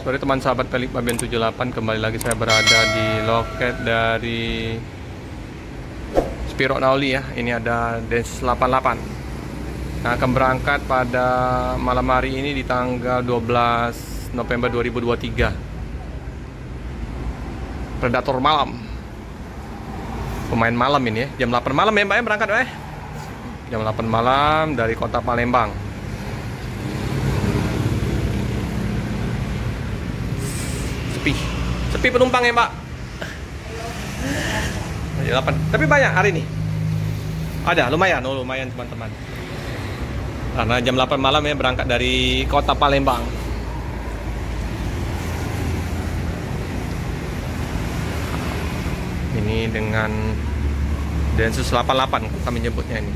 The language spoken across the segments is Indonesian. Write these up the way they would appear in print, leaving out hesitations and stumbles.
Sorry teman sahabat Pelik Babian 78, kembali lagi saya berada di loket dari Spiro Nauli ya. Ini ada Densus 88. Nah, akan berangkat pada malam hari ini di tanggal 12 November 2023. Predator malam. Pemain malam ini ya. Jam 8 malam ya Mbak ya berangkat Jam 8 malam dari kota Palembang. Sepi penumpang ya Mbak. 8. Tapi banyak hari ini. Ada lumayan teman-teman. Karena jam 8 malam ya berangkat dari kota Palembang. Ini dengan Densus 88 kami nyebutnya ini.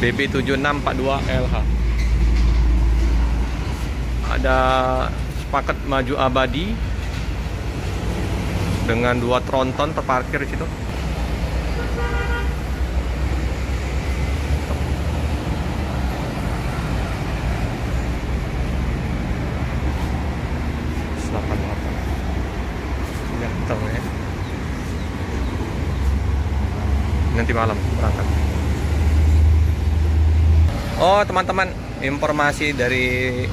BB7642LH. Ada paket maju abadi dengan 2 tronton terparkir di situ. Ganteng ya. Nanti malam berangkat. Oh teman-teman, informasi dari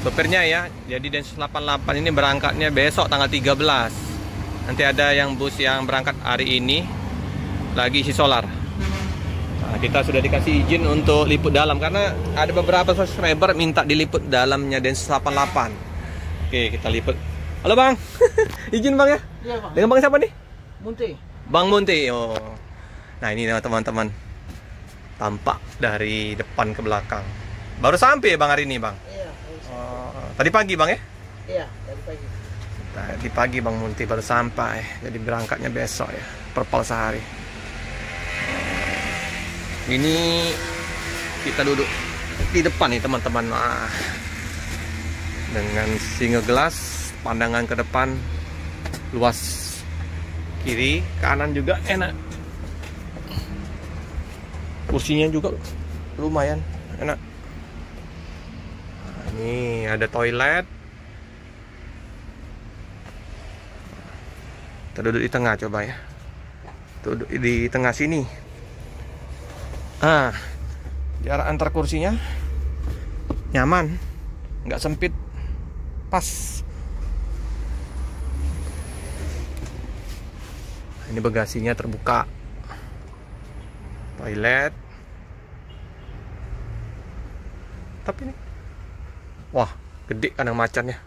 sopirnya ya. Jadi Densus 88 ini berangkatnya besok tanggal 13. Nanti ada yang bus yang berangkat hari ini lagi isi solar. Nah, kita sudah dikasih izin untuk liput dalam karena ada beberapa subscriber minta diliput dalamnya Densus 88. Oke, kita liput. Halo Bang. Izin Bang ya? Iya, Bang. Dengan Bang siapa nih? Munti. Bang Munti. Oh. Nah, ini teman-teman. Tampak dari depan ke belakang. Baru sampai ya Bang hari ini, Bang? Iya. Tadi pagi Bang ya? Iya, tadi pagi. Tadi pagi Bang Munti baru sampai. Jadi berangkatnya besok ya. Perpal sehari. Ini kita duduk di depan nih teman-teman. Nah, dengan single glass, pandangan ke depan luas, kiri kanan juga enak. Kursinya juga lumayan enak. Nah, ini ada toilet. Kita duduk di tengah coba ya. Duduk di tengah sini. Jarak antar kursinya nyaman, nggak sempit, pas. Ini bagasinya terbuka. Toilet. Tapi ini, wah, gede kandang macannya.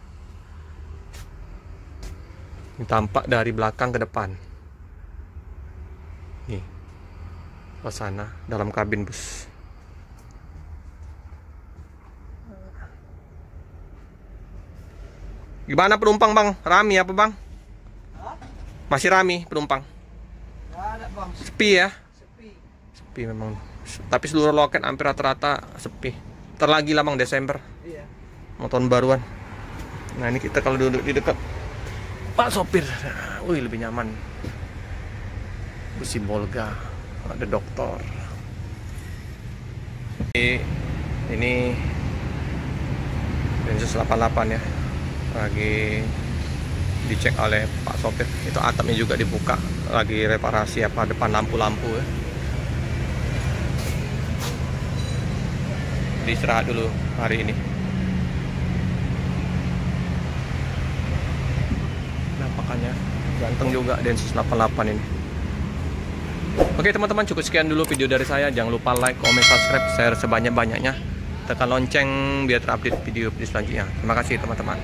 Ini tampak dari belakang ke depan. Nih, suasana dalam kabin bus. Gimana penumpang Bang? Rame apa Bang? Masih rame penumpang? Nggak ada Bang. Sepi ya? Sepi memang. Tapi seluruh loket hampir rata-rata sepi. Terlagi lah Bang Desember. Iya. Mau tahun baruan. Nah ini kita kalau duduk di dekat Pak sopir, wih lebih nyaman. Kursi Bolga, ada dokter. Ini Densus 88 ya. Lagi dicek oleh Pak sopir. Itu atapnya juga dibuka, lagi reparasi apa depan lampu-lampu ya. Istirahat dulu hari ini. Nampakannya ganteng juga Densus 88 ini. Oke teman-teman, cukup sekian dulu video dari saya. Jangan lupa like, comment, subscribe, share sebanyak-banyaknya. Tekan lonceng biar terupdate video selanjutnya. Terima kasih teman-teman.